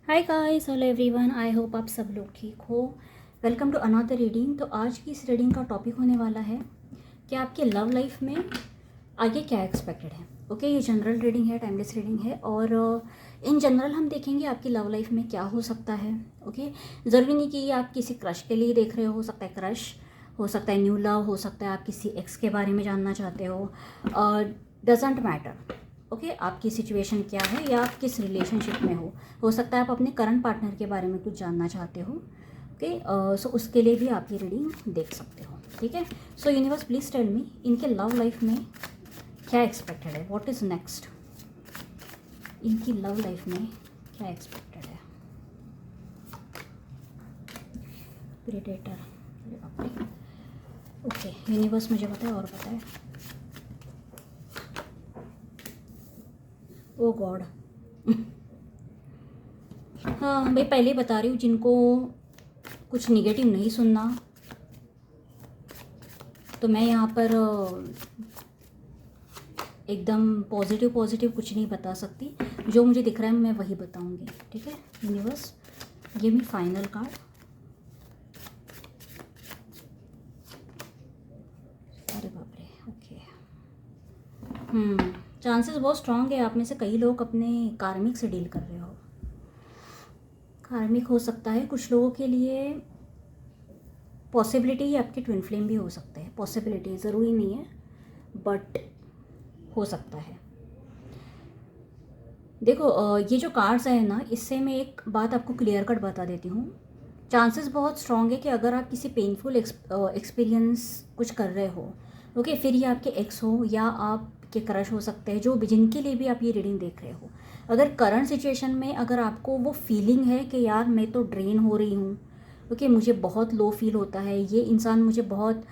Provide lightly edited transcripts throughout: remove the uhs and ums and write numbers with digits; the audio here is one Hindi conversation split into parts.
Hi guys, hello everyone. I hope आप सब लोग ठीक हो। Welcome to another reading. तो आज की इस रीडिंग का टॉपिक होने वाला है कि आपके लव लाइफ में आगे क्या एक्सपेक्टेड है। ओके, ये जनरल रीडिंग है, टाइमलेस रीडिंग है और इन जनरल हम देखेंगे आपकी लव लाइफ में क्या हो सकता है। ओके, ज़रूरी नहीं कि आप किसी क्रश के लिए देख रहे हो सकता है क्रश, हो सकता है न्यू लव, हो सकता है आप किसी एक्स के बारे में जानना चाहते हो। Doesn't matter. ओके, आपकी सिचुएशन क्या है या आप किस रिलेशनशिप में हो सकता है आप अपने करंट पार्टनर के बारे में कुछ जानना चाहते हो। ओके, सो उसके लिए भी आप ये रीडिंग देख सकते हो। ठीक है, so universe please tell me इनके लव लाइफ में क्या एक्सपेक्टेड है, व्हाट इज़ नेक्स्ट। इनकी लव लाइफ में क्या एक्सपेक्टेड है। प्रेडेटर, अरे बाप रे। ओके, यूनिवर्स मुझे बताए और बताए। ओ गॉड। हाँ भाई, पहले ही बता रही हूँ, जिनको कुछ निगेटिव नहीं सुनना तो मैं यहाँ पर एकदम पॉजिटिव पॉजिटिव कुछ नहीं बता सकती। जो मुझे दिख रहा है मैं वही बताऊँगी। ठीक है universe, give me final card. अरे बाप रे। ओके, चांसेस बहुत स्ट्रांग है आप में से कई लोग अपने कार्मिक से डील कर रहे हो। कार्मिक हो सकता है कुछ लोगों के लिए, पॉसिबिलिटी आपके ट्विन फ्लेम भी हो सकते हैं। पॉसिबिलिटी ज़रूरी नहीं है बट हो सकता है। देखो ये जो कार्ड्स है ना, इससे मैं एक बात आपको क्लियर कट बता देती हूँ। चांसेस बहुत स्ट्रांग है कि अगर आप किसी पेनफुल एक्सपीरियंस कुछ कर रहे हो, ओके, फिर ये आपके एक्स हो या आपके क्रश हो सकते हैं, जो जिनके लिए भी आप ये रीडिंग देख रहे हो। अगर करंट सिचुएशन में अगर आपको वो फीलिंग है कि यार मैं तो ड्रेन हो रही हूँ, ओके, मुझे बहुत लो फील होता है, ये इंसान मुझे बहुत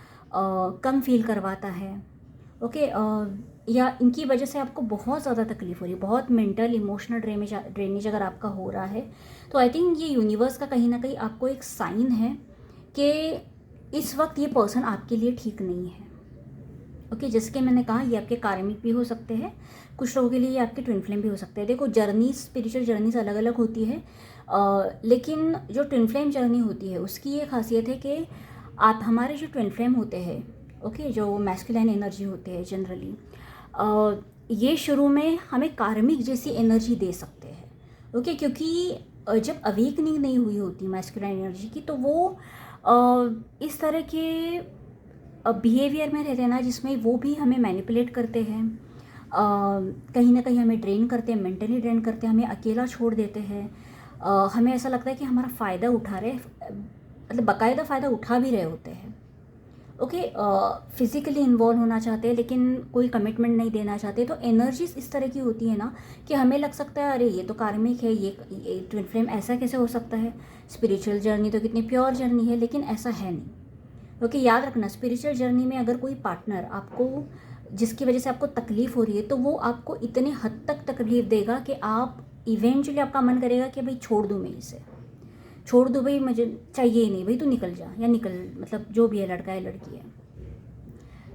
कम फील करवाता है, ओके, या इनकी वजह से आपको बहुत ज़्यादा तकलीफ हो रही है, बहुत मेंटल इमोशनल ड्रेनेज अगर आपका हो रहा है, तो आई थिंक ये यूनिवर्स का कहीं ना कहीं आपको एक साइन है कि इस वक्त ये पर्सन आपके लिए ठीक नहीं है। ओके, जैसे कि मैंने कहा, ये आपके कार्मिक भी हो सकते हैं, कुछ लोगों के लिए ये आपके ट्विन फ्लेम भी हो सकते हैं। देखो, जर्नी, स्पिरिचुअल जर्नीज अलग अलग होती है, लेकिन जो ट्विन फ्लेम जर्नी होती है उसकी ये खासियत है कि आप, हमारे जो ट्विन फ्लेम होते हैं, ओके, जो मैस्कुलाइन एनर्जी होते हैं जनरली, ये शुरू में हमें कार्मिक जैसी एनर्जी दे सकते हैं। ओके, क्योंकि जब अवेकनिंग नहीं हुई होती मैस्कुलाइन एनर्जी की, तो वो इस तरह के बिहेवियर में रहते हैं ना, जिसमें वो भी हमें मैनिपुलेट करते हैं, कहीं ना कहीं हमें ड्रेन करते हैं, मेंटली ड्रेन करते हैं, हमें अकेला छोड़ देते हैं। हमें ऐसा लगता है कि हमारा फ़ायदा उठा रहे, मतलब बाकायदा फ़ायदा उठा भी रहे होते हैं। ओके, फिज़िकली इन्वॉल्व होना चाहते हैं लेकिन कोई कमिटमेंट नहीं देना चाहते। तो एनर्जीज इस तरह की होती है ना कि हमें लग सकता है अरे ये तो कार्मिक है, ये ट्विन फ्लेम ऐसा कैसे हो सकता है। स्पिरिचुअल जर्नी तो कितनी प्योर जर्नी है, लेकिन ऐसा है नहीं। ओके, याद रखना, स्पिरिचुअल जर्नी में अगर कोई पार्टनर आपको, जिसकी वजह से आपको तकलीफ़ हो रही है, तो वो आपको इतने हद तक तकलीफ़ देगा कि आप इवेंचुअली, आपका मन करेगा कि भाई छोड़ दूँ मैं इसे, छोड़ दो भाई, मुझे चाहिए ही नहीं भाई, तू निकल जा, या निकल, मतलब जो भी है, लड़का है लड़की है,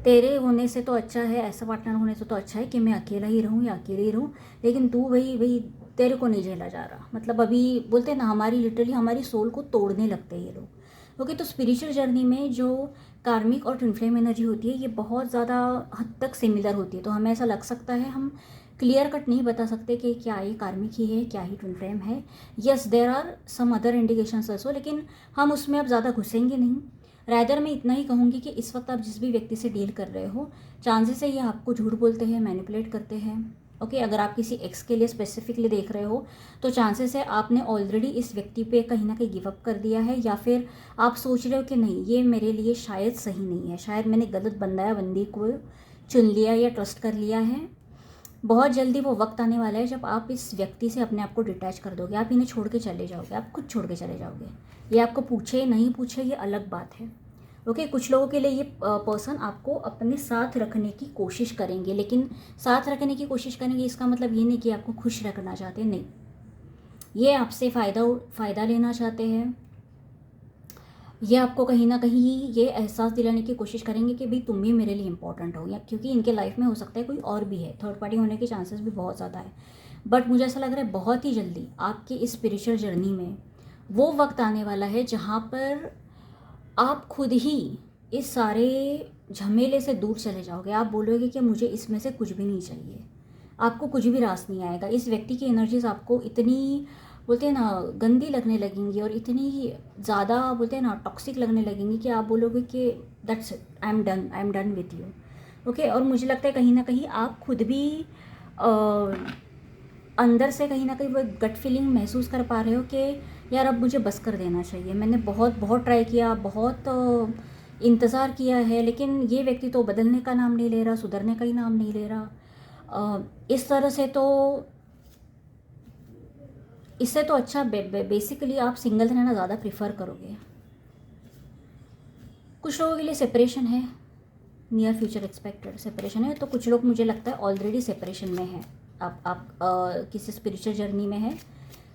तेरे होने से तो अच्छा है, ऐसा पार्टनर होने से तो अच्छा है कि मैं अकेला ही रहूँ या अकेले ही रहूँ, लेकिन तू भाई भाई तेरे को नहीं झेला जा रहा। मतलब अभी बोलते हैं ना, हमारी लिटरली हमारी सोल को तोड़ने लगते हैं ये लोग। ओके, तो स्पिरिचुअल जर्नी में जो कार्मिक और ट्विन फ्लेम एनर्जी होती है, ये बहुत ज़्यादा हद तक सिमिलर होती है। तो हमें ऐसा लग सकता है, हम क्लियर कट नहीं बता सकते कि क्या ये कार्मिक ही है, क्या ही ट्विन फ्लेम है। Yes, there are some other indications also, लेकिन हम उसमें अब ज़्यादा घुसेंगे नहीं। रैदर मैं इतना ही कहूँगी कि इस वक्त आप जिस भी व्यक्ति से डील कर रहे हो, चांसेस है ये आपको झूठ बोलते हैं, मैनिपुलेट करते हैं। ओके, अगर आप किसी एक्स के लिए स्पेसिफिकली देख रहे हो, तो चांसेस है आपने ऑलरेडी इस व्यक्ति पे कहीं ना कहीं गिव अप कर दिया है, या फिर आप सोच रहे हो कि नहीं, ये मेरे लिए शायद सही नहीं है, शायद मैंने गलत बंदा या बंदी को चुन लिया या ट्रस्ट कर लिया है। बहुत जल्दी वो वक्त आने वाला है जब आप इस व्यक्ति से अपने आप को डिटैच कर दोगे, आप इन्हें छोड़ के चले जाओगे, आप खुद छोड़ के चले जाओगे। ये आपको पूछे नहीं पूछे ये अलग बात है। ओके, कुछ लोगों के लिए ये पर्सन आपको अपने साथ रखने की कोशिश करेंगे, लेकिन साथ रखने की कोशिश करेंगे इसका मतलब ये नहीं कि आपको खुश रखना चाहते, नहीं, ये आपसे फ़ायदा लेना चाहते हैं। ये आपको कहीं ना कहीं ये एहसास दिलाने की कोशिश करेंगे कि भाई तुम भी मेरे लिए इंपॉर्टेंट हो, या क्योंकि इनके लाइफ में हो सकता है कोई और भी है, थर्ड पार्टी होने के चांसेस भी बहुत ज़्यादा है। बट मुझे ऐसा लग रहा है बहुत ही जल्दी आपकी इस स्पिरिचुअल जर्नी में वो वक्त आने वाला है जहाँ पर आप खुद ही इस सारे झमेले से दूर चले जाओगे। आप बोलोगे कि मुझे इसमें से कुछ भी नहीं चाहिए, आपको कुछ भी रास नहीं आएगा। इस व्यक्ति की एनर्जीज आपको इतनी बोलते हैं ना गंदी लगने लगेंगी और इतनी ज़्यादा बोलते हैं ना टॉक्सिक लगने लगेंगी कि आप बोलोगे कि that's it, I am done with you. Okay, और मुझे लगता है कहीं ना कहीं आप खुद भी अंदर से कहीं ना कहीं वो गट फीलिंग महसूस कर पा रहे हो कि यार अब मुझे बस कर देना चाहिए। मैंने बहुत बहुत ट्राई किया, बहुत इंतज़ार किया है, लेकिन ये व्यक्ति तो बदलने का नाम नहीं ले रहा, सुधरने का ही नाम नहीं ले रहा। इस तरह से तो इससे तो अच्छा बेसिकली आप सिंगल रहना ज़्यादा प्रिफर करोगे। कुछ लोगों के लिए सेपरेशन है, नियर फ्यूचर एक्सपेक्टेड सेपरेशन है, तो कुछ लोग मुझे लगता है ऑलरेडी सेपरेशन में है। आप किसी स्पिरिचुअल जर्नी में है,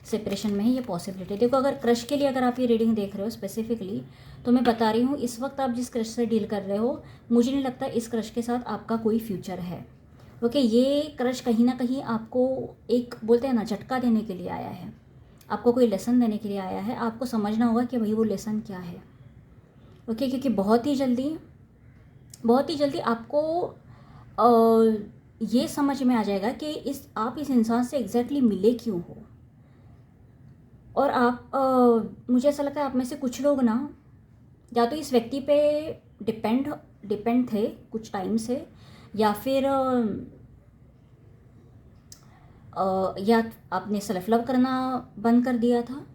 सेपरेशन में है, ये पॉसिबिलिटी। देखो, अगर क्रश के लिए अगर आप ये रीडिंग देख रहे हो स्पेसिफिकली, तो मैं बता रही हूँ इस वक्त आप जिस क्रश से डील कर रहे हो, मुझे नहीं लगता इस क्रश के साथ आपका कोई फ्यूचर है। ओके, ये क्रश कहीं ना कहीं आपको एक बोलते हैं ना झटका देने के लिए आया है, आपको कोई लेसन देने के लिए आया है। आपको समझना होगा कि भाई वो लेसन क्या है। ओके, क्योंकि बहुत ही जल्दी आपको ये समझ में आ जाएगा कि आप इस इंसान से एग्जैक्टली मिले क्यों हो। और आप मुझे ऐसा लगता है आप में से कुछ लोग ना या तो इस व्यक्ति पे डिपेंड थे कुछ टाइम से, या फिर या आपने सेल्फ लव करना बंद कर दिया था।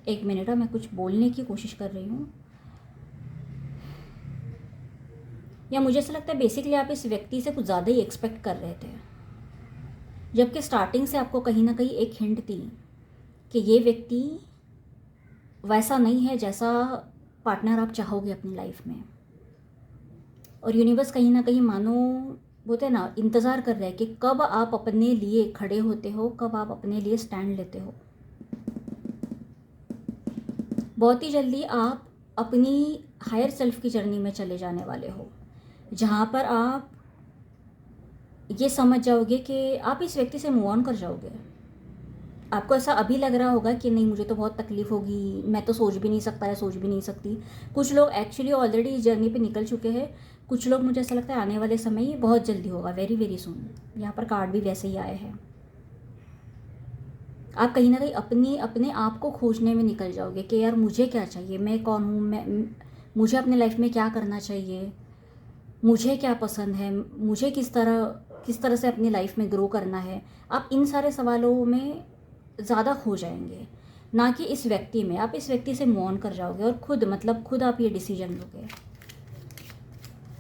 एक मिनट, मैं कुछ बोलने की कोशिश कर रही हूँ। या मुझे ऐसा लगता है बेसिकली आप इस व्यक्ति से कुछ ज़्यादा ही एक्सपेक्ट कर रहे थे, जबकि स्टार्टिंग से आपको कहीं ना कहीं एक हिंट थी कि ये व्यक्ति वैसा नहीं है जैसा पार्टनर आप चाहोगे अपनी लाइफ में। और यूनिवर्स कहीं ना कहीं मानो बोलते हैं ना इंतज़ार कर रहे हैं कि कब आप अपने लिए खड़े होते हो, कब आप अपने लिए स्टैंड लेते हो। बहुत ही जल्दी आप अपनी हायर सेल्फ की जर्नी में चले जाने वाले हो, जहाँ पर आप ये समझ जाओगे कि आप इस व्यक्ति से मूव ऑन कर जाओगे। आपको ऐसा अभी लग रहा होगा कि नहीं मुझे तो बहुत तकलीफ़ होगी, मैं तो सोच भी नहीं सकता या सोच भी नहीं सकती। कुछ लोग एक्चुअली ऑलरेडी इस जर्नी पे निकल चुके हैं, कुछ लोग मुझे ऐसा लगता है आने वाले समय ये बहुत जल्दी होगा, वेरी वेरी सून। यहाँ पर कार्ड भी वैसे ही आए हैं। आप कहीं ना कहीं अपने आप को खोजने में निकल जाओगे कि यार मुझे क्या चाहिए, मैं कौन हूँ, मुझे अपने लाइफ में क्या करना चाहिए, मुझे क्या पसंद है, मुझे किस तरह से अपनी लाइफ में ग्रो करना है। आप इन सारे सवालों में ज़्यादा खो जाएंगे, ना कि इस व्यक्ति में। आप इस व्यक्ति से मूव ऑन कर जाओगे और खुद आप ये डिसीजन लोगे।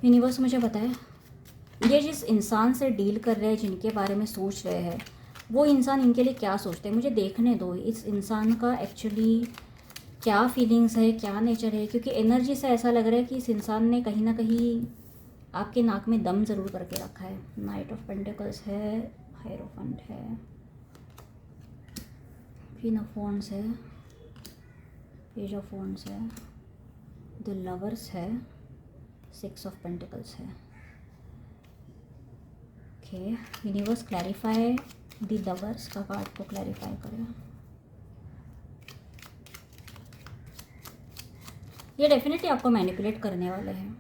यूनिवर्स मुझे बताए ये जिस इंसान से डील कर रहे हैं, जिनके बारे में सोच रहे हैं, वो इंसान इनके लिए क्या सोचते हैं। मुझे देखने दो इस इंसान का एक्चुअली क्या फीलिंग्स है, क्या नेचर है, क्योंकि एनर्जी से ऐसा लग रहा है कि इस इंसान ने कहीं ना कहीं आपके नाक में दम ज़रूर करके रखा है। नाइट ऑफ पेंटिकल्स है, हायरोफेंट है, क्वीन ऑफ वॉन्ड्स है, पेज ऑफ वॉन्ड्स है, द लवर्स है, सिक्स ऑफ पेंटिकल्स है। Okay, universe clarify the lovers का कार्ड को क्लैरिफाई करें। ये डेफिनेटली आपको मैनिपुलेट करने वाले हैं।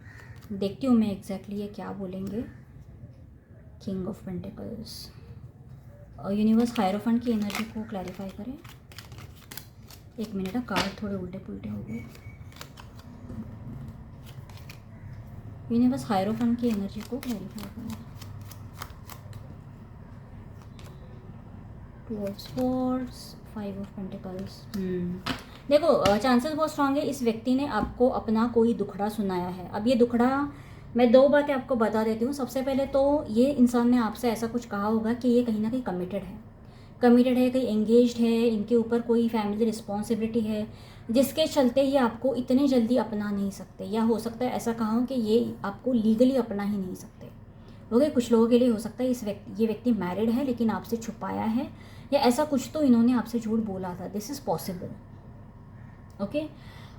देखती हूँ मैं एग्जैक्टली ये क्या बोलेंगे। किंग ऑफ पेंटिकल्स और यूनिवर्स हायरोफेंट की एनर्जी को क्लैरिफाई करें। एक मिनट, कार्ड थोड़े उल्टे पुल्टे हो गए। यूनिवर्स हायरोफेंट की एनर्जी को क्लैरिफाई करें। Two of swords, five of pentacles. देखो, चांसेस बहुत स्ट्रांग है इस व्यक्ति ने आपको अपना कोई दुखड़ा सुनाया है। अब ये दुखड़ा मैं दो बातें आपको बता देती हूँ। सबसे पहले तो ये इंसान ने आपसे ऐसा कुछ कहा होगा कि ये कहीं ना कहीं कमिटेड है, कहीं एंगेज्ड है, इनके ऊपर कोई फैमिली रिस्पॉन्सिबिलिटी है, जिसके चलते ये आपको इतने जल्दी अपना नहीं सकते। या हो सकता है ऐसा कहा हो कि ये आपको लीगली अपना ही नहीं सकते। ओके, कुछ लोगों के लिए हो सकता है ये व्यक्ति मैरिड है लेकिन आपसे छुपाया है, या ऐसा कुछ तो इन्होंने आपसे झूठ बोला था। This is possible. Okay,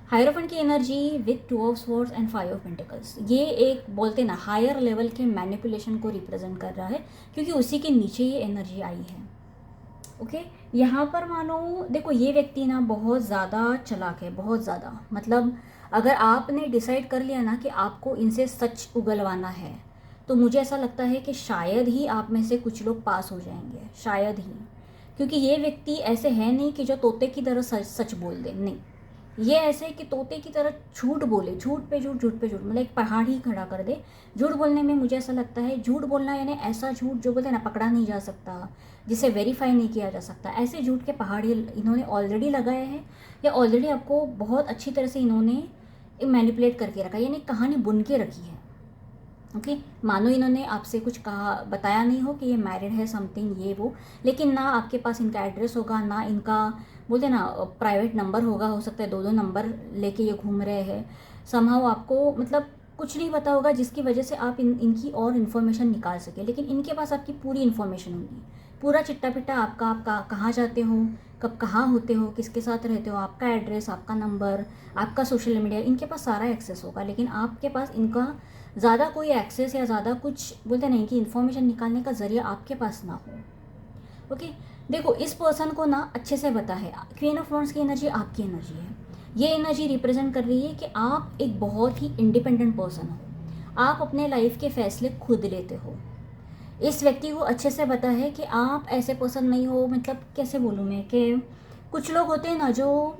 hierophant की energy with 2 of swords and 5 of pentacles, ये एक बोलते ना हायर लेवल के मैनिपुलेशन को रिप्रेजेंट कर रहा है, क्योंकि उसी के नीचे ये एनर्जी आई है। ओके, यहाँ पर मानो देखो ये व्यक्ति ना बहुत ज़्यादा चालाक है, बहुत ज़्यादा, मतलब अगर आपने डिसाइड कर लिया ना कि आपको इनसे सच उगलवाना है, तो मुझे ऐसा लगता है कि शायद ही आप में से कुछ लोग पास हो जाएंगे, शायद ही, क्योंकि ये व्यक्ति ऐसे है नहीं कि जो तोते की तरह सच सच बोल दे, नहीं, ये ऐसे है कि तोते की तरह झूठ बोले, झूठ पे झूठ, झूठ पे झूठ, मतलब एक पहाड़ ही खड़ा कर दे। झूठ बोलने में मुझे ऐसा लगता है, झूठ बोलना यानी ऐसा झूठ जो बोलते हैं ना पकड़ा नहीं जा सकता, जिसे वेरीफाई नहीं किया जा सकता, ऐसे झूठ के पहाड़ ये इन्होंने ऑलरेडी लगाए हैं, या ऑलरेडी आपको बहुत अच्छी तरह से इन्होंने मैनिपुलेट करके रखा है, यानी कहानी बुन के रखी है। ओके, मानो इन्होंने आपसे कुछ कहा, बताया नहीं हो कि ये मैरिड है समथिंग ये वो, लेकिन ना आपके पास इनका एड्रेस होगा, ना इनका बोलते ना प्राइवेट नंबर होगा, हो सकता है 2-2 नंबर लेके ये घूम रहे हैं, समहाउ आपको मतलब कुछ नहीं पता होगा, जिसकी वजह से आप इनकी और इन्फॉर्मेशन निकाल सके, लेकिन इनके पास आपकी पूरी इन्फॉर्मेशन होगी, पूरा चिट्टा पिट्टा आपका, आप कहाँ जाते हो, कब कहाँ होते हो, किसके साथ रहते हो, आपका एड्रेस, आपका नंबर, आपका सोशल मीडिया, इनके पास सारा एक्सेस होगा, लेकिन आपके पास इनका ज़्यादा कोई एक्सेस या ज़्यादा कुछ बोलते नहीं कि इन्फॉर्मेशन निकालने का ज़रिया आपके पास ना हो। ओके, देखो इस पर्सन को ना अच्छे से पता है, क्वीन ऑफ वॉन्ड्स की एनर्जी आपकी एनर्जी है, ये एनर्जी रिप्रेजेंट कर रही है कि आप एक बहुत ही इंडिपेंडेंट पर्सन हो, आप अपने लाइफ के फैसले खुद लेते हो। इस व्यक्ति को अच्छे से पता है कि आप ऐसे पर्सन नहीं हो, मतलब कैसे बोलूँ मैं, कि कुछ लोग होते हैं ना जो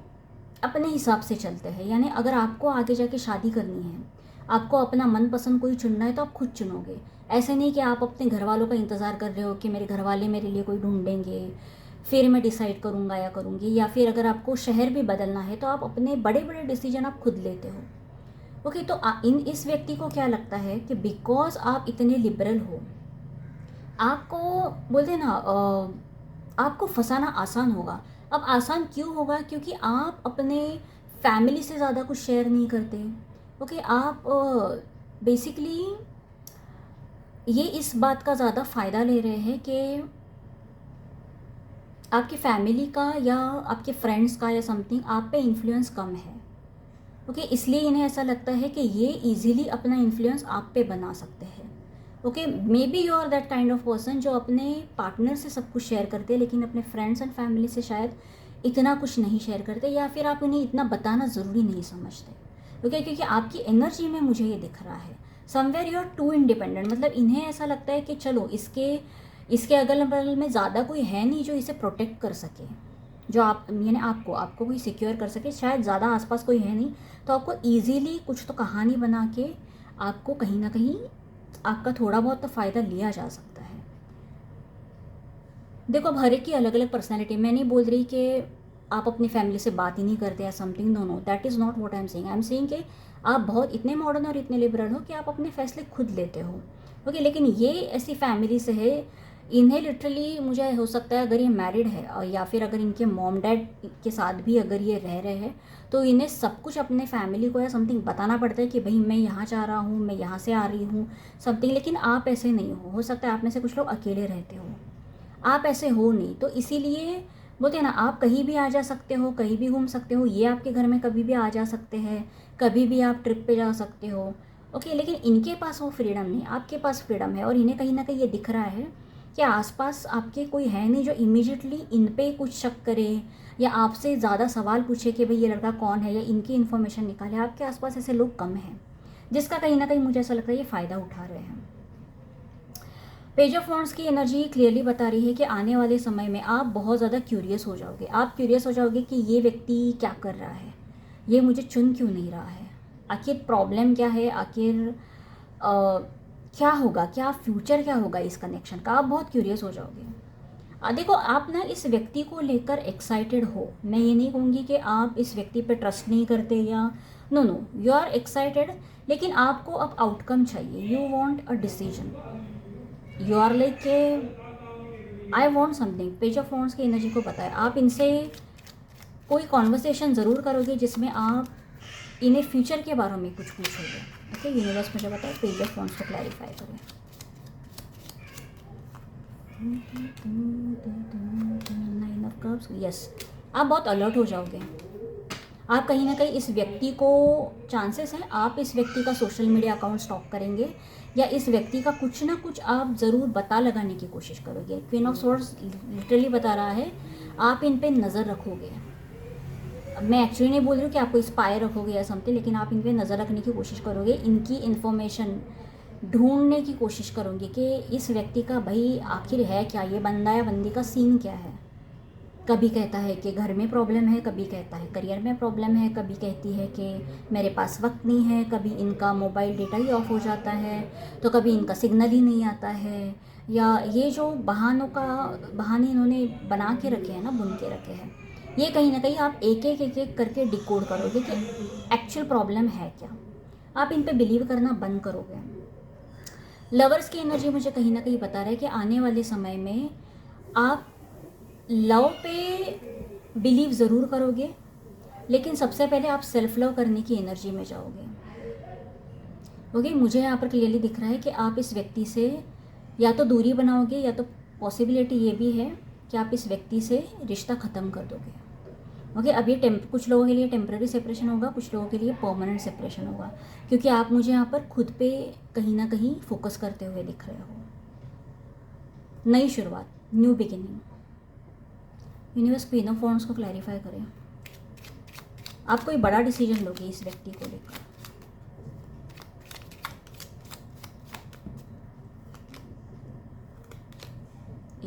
अपने हिसाब से चलते हैं, यानी अगर आपको आगे जाके शादी करनी है, आपको अपना मनपसंद कोई चुनना है, तो आप खुद चुनोगे, ऐसे नहीं कि आप अपने घर वालों का इंतज़ार कर रहे हो कि मेरे घर वाले मेरे लिए कोई ढूंढेंगे फिर मैं डिसाइड करूँगा या करूँगी, या फिर अगर आपको शहर भी बदलना है तो आप अपने बड़े बड़े डिसीजन आप खुद लेते हो। ओके, तो इस व्यक्ति को क्या लगता है कि बिकॉज आप इतने लिबरल हो, आपको बोलते हैं ना आपको फंसाना आसान होगा। अब आसान क्यों होगा, क्योंकि आप अपने फैमिली से ज़्यादा कुछ शेयर नहीं करते। ओके, आप बेसिकली ये इस बात का ज़्यादा फ़ायदा ले रहे हैं कि आपकी फैमिली का या आपके फ्रेंड्स का या समथिंग आप पे इन्फ्लुएंस कम है। ओके, इसलिए इन्हें ऐसा लगता है कि ये इजीली अपना इन्फ्लुएंस आप पे बना सकते हैं। Okay, maybe you are that kind of person जो अपने पार्टनर से सब कुछ शेयर करते हैं, लेकिन अपने फ्रेंड्स एंड फैमिली से शायद इतना कुछ नहीं शेयर करते, या फिर आप उन्हें इतना बताना ज़रूरी नहीं समझते। ओके, क्योंकि आपकी एनर्जी में मुझे ये दिख रहा है somewhere you are too independent, मतलब इन्हें ऐसा लगता है कि चलो इसके इसके अगल बगल में ज़्यादा कोई है नहीं जो इसे प्रोटेक्ट कर सके, जो आप यानी आपको कोई सिक्योर कर सके, शायद ज़्यादा आसपास कोई है नहीं, तो आपको ईजीली कुछ तो कहानी बना के आपको कहीं ना कहीं आपका थोड़ा बहुत तो फ़ायदा लिया जा सकता है। देखो अब हर एक की अलग अलग पर्सनैलिटी, मैं नहीं बोल रही कि आप अपनी फैमिली से बात ही नहीं करते या something, no no, that is not what I am saying कि आप बहुत इतने मॉडर्न और इतने लिबरल हो कि आप अपने फैसले खुद लेते हो। ओके, लेकिन ये ऐसी फैमिली से है, इन्हें लिटरली मुझे हो सकता है अगर ये मैरिड है और या फिर अगर इनके मॉम डैड के साथ भी अगर ये रह रहे हैं, तो इन्हें सब कुछ अपने फैमिली को या समथिंग बताना पड़ता है कि भाई मैं यहाँ जा रहा हूँ, मैं यहाँ से आ रही हूँ समथिंग, लेकिन आप ऐसे नहीं हो सकता है आप में से कुछ लोग अकेले रहते हो, आप ऐसे हो नहीं, तो इसीलिए बोलते हैं ना आप कहीं भी आ जा सकते हो, कहीं भी घूम सकते हो, ये आपके घर में कभी भी आ जा सकते हैं, कभी भी आप ट्रिप पे जा सकते हो। ओके, लेकिन इनके पास वो फ्रीडम नहीं, आपके पास फ्रीडम है, और इन्हें कहीं ना कहीं ये दिख रहा है कि आसपास आपके कोई है नहीं जो इमीडिएटली इन पे कुछ शक करे या आपसे ज़्यादा सवाल पूछे कि भाई ये लड़का कौन है, या इनकी इन्फॉर्मेशन निकाले। आपके आसपास ऐसे लोग कम हैं, जिसका कहीं ना कहीं मुझे ऐसा लगता है ये फ़ायदा उठा रहे हैं। पेज ऑफ वॉन्ड्स की एनर्जी क्लियरली बता रही है कि आने वाले समय में आप बहुत ज़्यादा क्यूरियस हो जाओगे, आप क्यूरियस हो जाओगे कि ये व्यक्ति क्या कर रहा है, ये मुझे चुन क्यों नहीं रहा है, आखिर प्रॉब्लम क्या है, आखिर क्या होगा, क्या फ्यूचर क्या होगा इस कनेक्शन का, आप बहुत क्यूरियस हो जाओगे। देखो आप ना इस व्यक्ति को लेकर एक्साइटेड हो, मैं ये नहीं कहूँगी कि आप इस व्यक्ति पे ट्रस्ट नहीं करते या no no, you are excited, लेकिन आपको अब आउटकम चाहिए, you want a decision, you are like I want something. Page of wands की एनर्जी को पता है आप इनसे कोई कॉन्वर्सेशन ज़रूर करोगे जिसमें आप इन्हें फ्यूचर के बारे में कुछ पूछोगे। ओके, यूनिवर्स मुझे बताए पेज ऑफ वॉन्ड्स को क्लैरिफाई करें। नाइन ऑफ कप्स, यस, आप बहुत अलर्ट हो जाओगे, आप कहीं ना कहीं इस व्यक्ति को, चांसेस हैं आप इस व्यक्ति का सोशल मीडिया अकाउंट स्टॉक करेंगे या इस व्यक्ति का कुछ ना कुछ आप ज़रूर पता लगाने की कोशिश करोगे। क्वीन ऑफ स्वॉर्ड्स लिटरली बता रहा है आप इन पे नज़र रखोगे। अब मैं एक्चुअली नहीं बोल रही हूँ कि आपको इंस्पायर रखोगे या समथिंग, लेकिन आप इन पे नज़र रखने की कोशिश करोगे, इनकी इन्फॉर्मेशन ढूंढने की कोशिश करोगे कि इस व्यक्ति का भाई आखिर है क्या, ये बंदा या बंदी का सीन क्या है। कभी कहता है कि घर में प्रॉब्लम है, कभी कहता है करियर में प्रॉब्लम है, कभी कहती है कि मेरे पास वक्त नहीं है, कभी इनका मोबाइल डेटा ही ऑफ हो जाता है, तो कभी इनका सिग्नल ही नहीं आता है, या ये जो बहाने इन्होंने बना के रखे हैं ना, बुन के रखे हैं, ये कहीं ना कहीं आप एक एक करके डिकोड करोगे कि एक्चुअल प्रॉब्लम है क्या। आप इन पे बिलीव करना बंद करोगे। लवर्स की एनर्जी मुझे कहीं ना कहीं बता रहा है कि आने वाले समय में आप लव पे बिलीव ज़रूर करोगे, लेकिन सबसे पहले आप सेल्फ लव करने की एनर्जी में जाओगे। ओके, मुझे यहाँ पर क्लियरली दिख रहा है कि आप इस व्यक्ति से या तो दूरी बनाओगे या तो पॉसिबिलिटी ये भी है कि आप इस व्यक्ति से रिश्ता ख़त्म कर दोगे। ओके, अब ये कुछ लोगों के लिए टेम्प्रेरी सेपरेशन होगा, कुछ लोगों के लिए परमानेंट सेपरेशन होगा, क्योंकि आप मुझे यहाँ पर खुद पे कहीं ना कहीं फोकस करते हुए दिख रहे हो। नई शुरुआत, new beginning. Universe queen of wands को क्लैरिफाई करें। आप कोई बड़ा डिसीजन लोगे इस व्यक्ति को लेकर।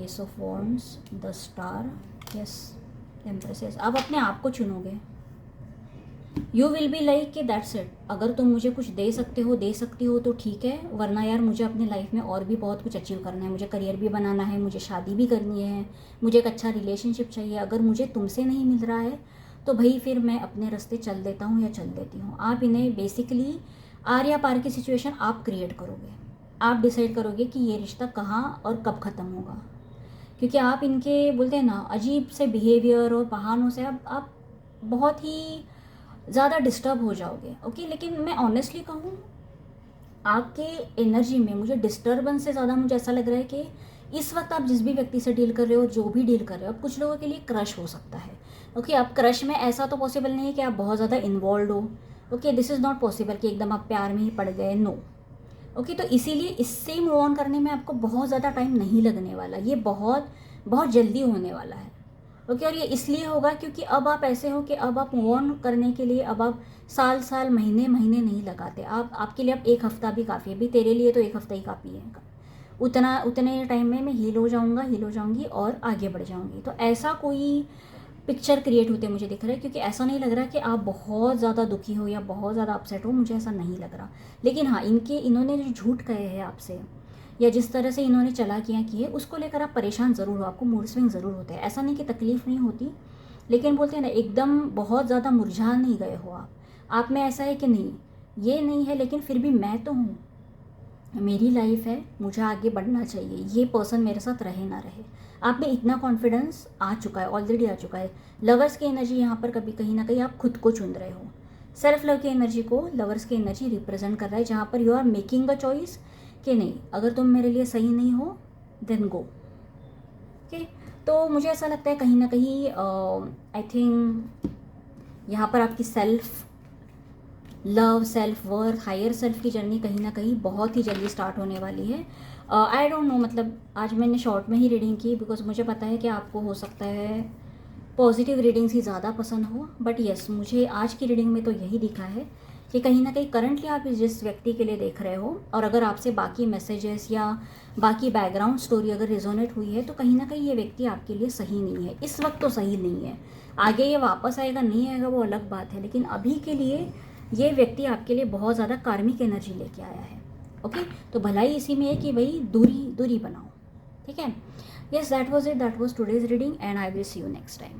S of wands, the star, yes, empress, yes. आप अपने आप को चुनोगे। यू विल बी लाइक कि दैट्स इट, अगर तुम मुझे कुछ दे सकते हो, दे सकती हो तो ठीक है, वरना यार मुझे अपनी लाइफ में और भी बहुत कुछ अचीव करना है, मुझे करियर भी बनाना है, मुझे शादी भी करनी है, मुझे एक अच्छा रिलेशनशिप चाहिए। अगर मुझे तुमसे नहीं मिल रहा है तो भाई फिर मैं अपने रास्ते चल देता हूँ या चल देती हूँ। आप इन्हें बेसिकली आर या पार की सिचुएशन आप क्रिएट करोगे। आप डिसाइड करोगे कि ये रिश्ता कहाँ और कब ख़त्म होगा, क्योंकि आप इनके बोलते हैं ना अजीब से बिहेवियर और बहानों से आप बहुत ही ज़्यादा डिस्टर्ब हो जाओगे। ओके, लेकिन मैं ऑनेस्टली कहूँ आपके एनर्जी में मुझे डिस्टर्बेंस से ज़्यादा मुझे ऐसा लग रहा है कि इस वक्त आप जिस भी व्यक्ति से डील कर रहे हो, जो भी डील कर रहे हो, अब कुछ लोगों के लिए क्रश हो सकता है। ओके, अब क्रश में ऐसा तो पॉसिबल नहीं है कि आप बहुत ज़्यादा इन्वॉल्व हो। Okay, this is not possible कि एकदम आप प्यार में ही पड़ गए, नो। ओके, तो इसीलिए इससे मूव ऑन करने में आपको बहुत ज़्यादा टाइम नहीं लगने वाला, ये बहुत बहुत जल्दी होने वाला है। ओके, और ये इसलिए होगा क्योंकि अब आप ऐसे हो कि अब आप मूव ऑन करने के लिए अब आप साल साल महीने महीने नहीं लगाते। आपके लिए अब एक हफ़्ता भी काफ़ी है। अभी तेरे लिए तो एक हफ़्ता ही काफ़ी है, उतने टाइम में मैं हील हो जाऊँगी और आगे बढ़ जाऊँगी। तो ऐसा कोई पिक्चर क्रिएट होते मुझे दिख रहा है, क्योंकि ऐसा नहीं लग रहा कि आप बहुत ज़्यादा दुखी हो या बहुत ज़्यादा अपसेट हो, मुझे ऐसा नहीं लग रहा। लेकिन हाँ, इन्होंने जो झूठ कहे हैं आपसे या जिस तरह से इन्होंने चालाकियाँ की है उसको लेकर आप परेशान ज़रूर हो, आपको मूड स्विंग ज़रूर होते हैं। ऐसा नहीं कि तकलीफ़ नहीं होती, लेकिन बोलते हैं ना एकदम बहुत ज़्यादा मुरझा नहीं गए हो आप में ऐसा है कि नहीं ये नहीं है, लेकिन फिर भी मैं तो हूँ, मेरी लाइफ है, मुझे आगे बढ़ना चाहिए, ये पर्सन मेरे साथ रहे ना रहे। आप में इतना कॉन्फिडेंस आ चुका है, ऑलरेडी आ चुका है। लवर्स की एनर्जी यहाँ पर कभी कहीं ना कहीं आप खुद को चुन रहे हो। सेल्फ लव की एनर्जी को लवर्स की एनर्जी रिप्रेजेंट कर रहा है, जहाँ पर you are making a choice कि नहीं, अगर तुम मेरे लिए सही नहीं हो देन गो। ओके, तो मुझे ऐसा लगता है कहीं ना कहीं आई थिंक यहाँ पर आपकी self love, self worth, higher self की जर्नी कहीं ना कहीं बहुत ही जल्दी स्टार्ट होने वाली है। आई डोंट नो, मतलब आज मैंने शॉर्ट में ही रीडिंग की बिकॉज मुझे पता है कि आपको हो सकता है पॉजिटिव रीडिंग्स ही ज़्यादा पसंद हो, बट येस मुझे आज की रीडिंग में तो यही दिखा है कि कहीं ना कहीं करंटली आप जिस व्यक्ति के लिए देख रहे हो, और अगर आपसे बाकी मैसेजेस या बाकी बैकग्राउंड स्टोरी अगर रिजोनेट हुई है, तो कहीं ना कहीं ये व्यक्ति आपके लिए सही नहीं है। इस वक्त तो सही नहीं है, आगे ये वापस आएगा नहीं आएगा वो अलग बात है, लेकिन अभी के लिए ये व्यक्ति आपके लिए बहुत ज़्यादा कार्मिक एनर्जी लेके आया है। ओके, तो भलाई इसी में है कि भाई दूरी बनाओ, ठीक है। Yes, that was it, that was today's reading and I will see you next time.